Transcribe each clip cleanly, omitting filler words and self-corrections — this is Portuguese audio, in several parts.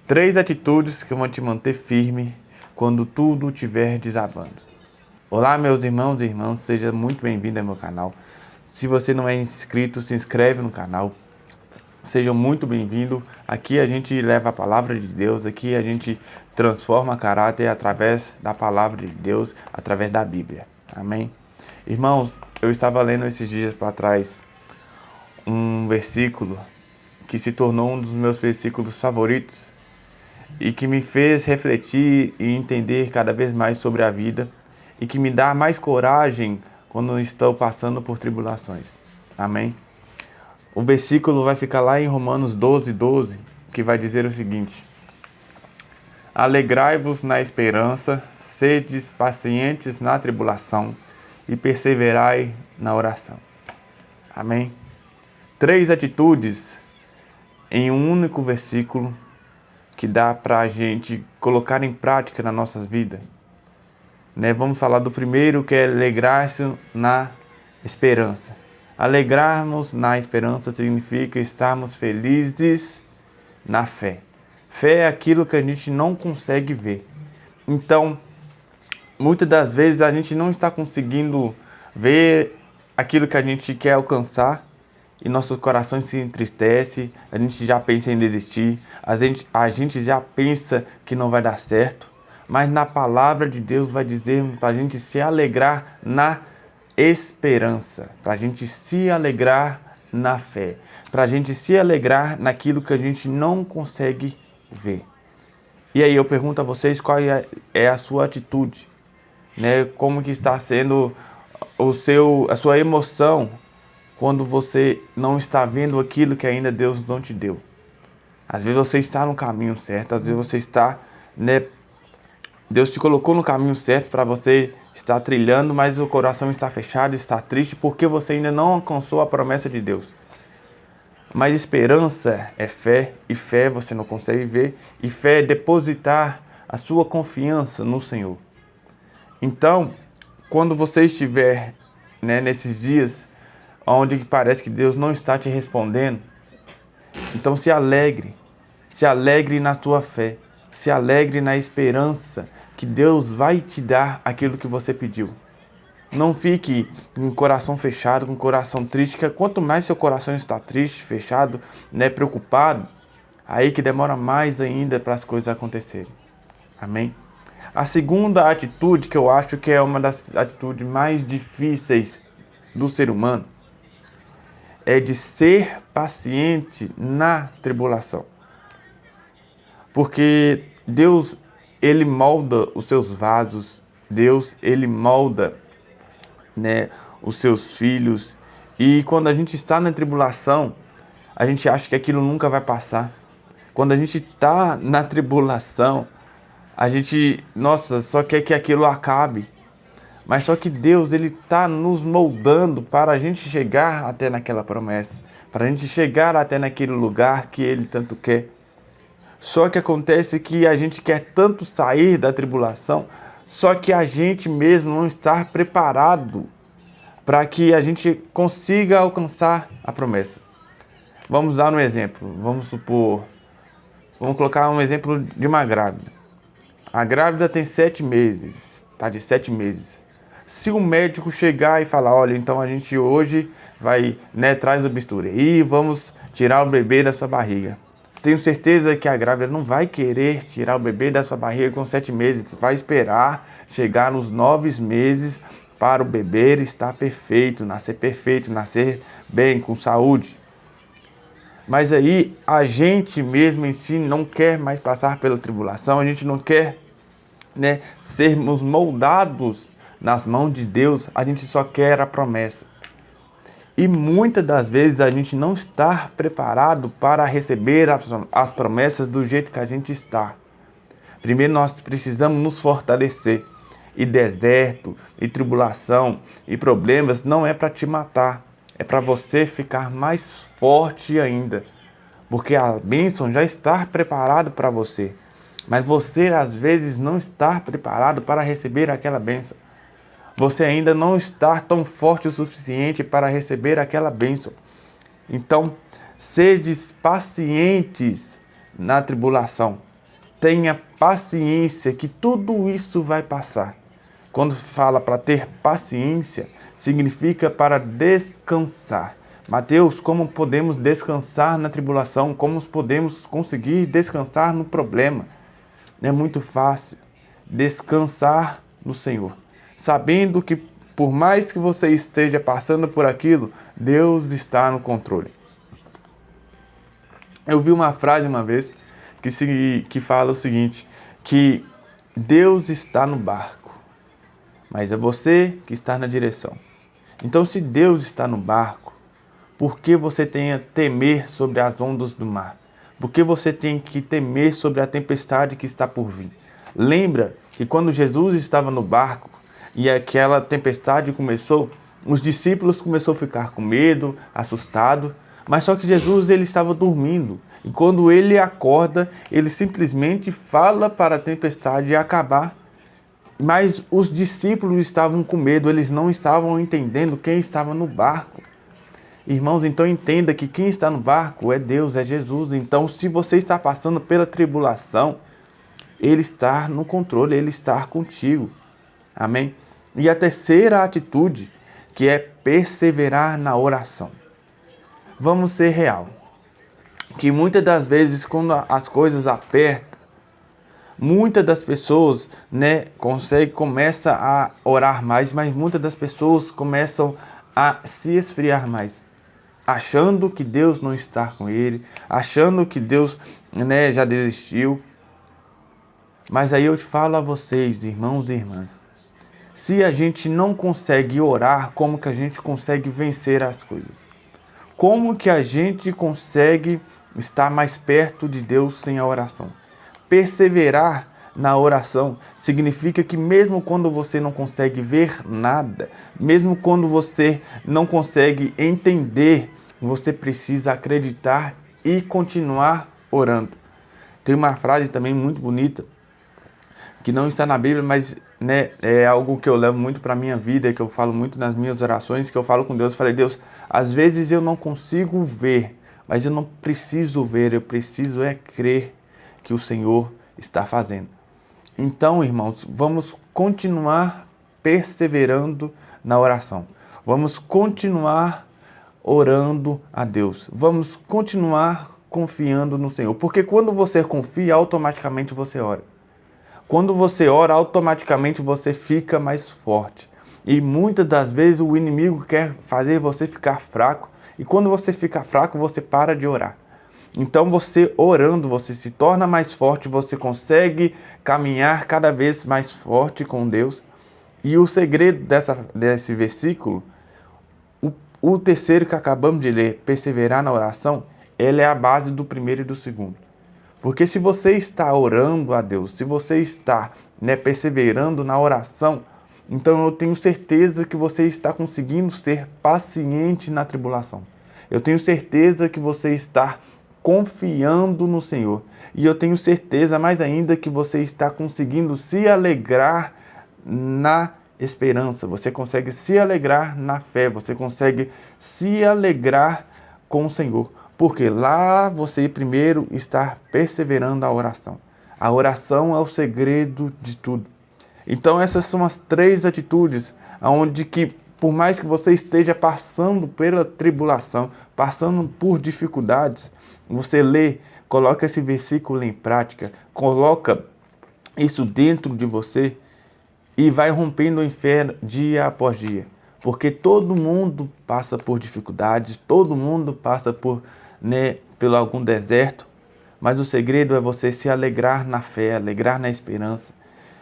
Três atitudes que vão te manter firme quando tudo estiver desabando. Olá, meus irmãos e irmãs, seja muito bem-vindo ao meu canal. Se você não é inscrito, se inscreve no canal. Sejam muito bem-vindos. Aqui a gente leva a palavra de Deus, aqui a gente transforma caráter através da palavra de Deus, através da Bíblia. Amém? Irmãos, eu estava lendo esses dias para trás um versículo que se tornou um dos meus versículos favoritos e que me fez refletir e entender cada vez mais sobre a vida e que me dá mais coragem quando estou passando por tribulações. Amém? O versículo vai ficar lá em Romanos 12:12, que vai dizer o seguinte: Alegrai-vos na esperança, sedes pacientes na tribulação e perseverai na oração. Amém? Três atitudes em um único versículo que dá para a gente colocar em prática nas nossas vidas. Vamos falar do primeiro, que é alegrar-se na esperança. Alegrarmos na esperança significa estarmos felizes na fé. Fé é aquilo que a gente não consegue ver. Então, muitas das vezes a gente não está conseguindo ver aquilo que a gente quer alcançar e nossos corações se entristecem, a gente já pensa em desistir, a gente já pensa que não vai dar certo, mas na palavra de Deus vai dizer para a gente se alegrar na esperança, para a gente se alegrar na fé, para a gente se alegrar naquilo que a gente não consegue ver. E aí eu pergunto a vocês qual é a sua atitude, como que está sendo a sua emoção quando você não está vendo aquilo que ainda Deus não te deu. Às vezes você está no caminho certo, às vezes você está, Deus te colocou no caminho certo para você estar trilhando, mas o coração está fechado, está triste, porque você ainda não alcançou a promessa de Deus. Mas esperança é fé, e fé você não consegue ver, e fé é depositar a sua confiança no Senhor. Então, quando você estiver nesses dias onde parece que Deus não está te respondendo, então se alegre na tua fé, se alegre na esperança que Deus vai te dar aquilo que você pediu. Não fique com o coração fechado, com o coração triste, que quanto mais seu coração está triste, fechado, preocupado, aí que demora mais ainda para as coisas acontecerem. Amém? A segunda atitude, que eu acho que é uma das atitudes mais difíceis do ser humano, é de ser paciente na tribulação. Porque Deus, Ele molda os seus vasos, Deus, Ele molda os seus filhos. E quando a gente está na tribulação, a gente acha que aquilo nunca vai passar. Quando a gente está na tribulação, a gente, só quer que aquilo acabe. Mas só que Deus, Ele está nos moldando para a gente chegar até naquela promessa, para a gente chegar até naquele lugar que Ele tanto quer. Só que acontece que a gente quer tanto sair da tribulação, só que a gente mesmo não está preparado para que a gente consiga alcançar a promessa. Vamos dar um exemplo, vamos colocar um exemplo de uma grávida. A grávida tem 7 meses, está de 7 meses. Se o médico chegar e falar, olha, então a gente hoje vai, traz o bisturi e vamos tirar o bebê da sua barriga. Tenho certeza que a grávida não vai querer tirar o bebê da sua barriga com 7 meses. Vai esperar chegar nos 9 meses para o bebê estar perfeito, nascer bem, com saúde. Mas aí a gente mesmo em si não quer mais passar pela tribulação, a gente não quer sermos moldados nas mãos de Deus, a gente só quer a promessa. E muitas das vezes a gente não está preparado para receber as promessas do jeito que a gente está. Primeiro nós precisamos nos fortalecer. E deserto, e tribulação, e problemas não é para te matar. É para você ficar mais forte ainda. Porque a bênção já está preparada para você. Mas você às vezes não está preparado para receber aquela bênção. Você ainda não está tão forte o suficiente para receber aquela bênção. Então, sedes pacientes na tribulação. tenha paciência, que tudo isso vai passar. Quando fala para ter paciência, significa para descansar. Mateus, como podemos descansar na tribulação? Como podemos conseguir descansar no problema? É muito fácil. Descansar no Senhor. Sabendo que por mais que você esteja passando por aquilo, Deus está no controle. Eu vi uma frase uma vez que fala o seguinte, que Deus está no barco, mas é você que está na direção. Então, se Deus está no barco, por que você tem a temer sobre as ondas do mar? Por que você tem que temer sobre a tempestade que está por vir? Lembra que quando Jesus estava no barco e aquela tempestade começou, os discípulos começaram a ficar com medo, assustados, mas só que Jesus ele estava dormindo. E quando ele acorda, ele simplesmente fala para a tempestade acabar. Mas os discípulos estavam com medo, eles não estavam entendendo quem estava no barco. Irmãos, então entenda que quem está no barco é Deus, é Jesus. Então, se você está passando pela tribulação, Ele está no controle, Ele está contigo. Amém? E a terceira atitude, que é perseverar na oração. Vamos ser real. Que muitas das vezes, quando as coisas apertam, muitas das pessoas, começam a orar mais, mas muitas das pessoas começam a se esfriar mais, achando que Deus não está com ele, achando que Deus, já desistiu. Mas aí eu te falo a vocês, irmãos e irmãs, se a gente não consegue orar, como que a gente consegue vencer as coisas? Como que a gente consegue estar mais perto de Deus sem a oração? Perseverar na oração significa que mesmo quando você não consegue ver nada, mesmo quando você não consegue entender, você precisa acreditar e continuar orando. Tem uma frase também muito bonita, que não está na Bíblia, mas é algo que eu levo muito para a minha vida, que eu falo muito nas minhas orações, que eu falo com Deus, falei, Deus, às vezes eu não consigo ver, mas eu não preciso ver, eu preciso crer que o Senhor está fazendo. Então, irmãos, vamos continuar perseverando na oração. Vamos continuar orando a Deus. Vamos continuar confiando no Senhor. Porque quando você confia, automaticamente você ora. Quando você ora, automaticamente você fica mais forte. E muitas das vezes o inimigo quer fazer você ficar fraco. E quando você fica fraco, você para de orar. Então você orando, você se torna mais forte, você consegue caminhar cada vez mais forte com Deus. E o segredo desse versículo, o terceiro que acabamos de ler, perseverar na oração, ele é a base do primeiro e do segundo. Porque se você está orando a Deus, se você está perseverando na oração, então eu tenho certeza que você está conseguindo ser paciente na tribulação. Eu tenho certeza que você está confiando no Senhor. E eu tenho certeza mais ainda que você está conseguindo se alegrar na esperança. Você consegue se alegrar na fé. Você consegue se alegrar com o Senhor. Porque lá você primeiro está perseverando a oração. A oração é o segredo de tudo. Então essas são as três atitudes onde que por mais que você esteja passando pela tribulação, passando por dificuldades, você lê, coloca esse versículo em prática, coloca isso dentro de você e vai rompendo o inferno dia após dia. Porque todo mundo passa por dificuldades, todo mundo passa por algum deserto, mas o segredo é você se alegrar na fé, alegrar na esperança.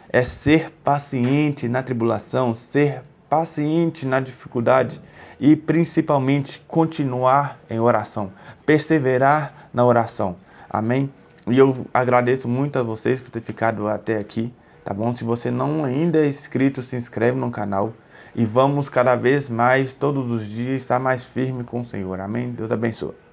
É ser paciente na tribulação, ser paciente na dificuldade e principalmente continuar em oração, perseverar na oração. Amém? E eu agradeço muito a vocês por ter ficado até aqui, tá bom? Se você não ainda é inscrito, se inscreve no canal e vamos cada vez mais, todos os dias, estar mais firme com o Senhor. Amém? Deus abençoe.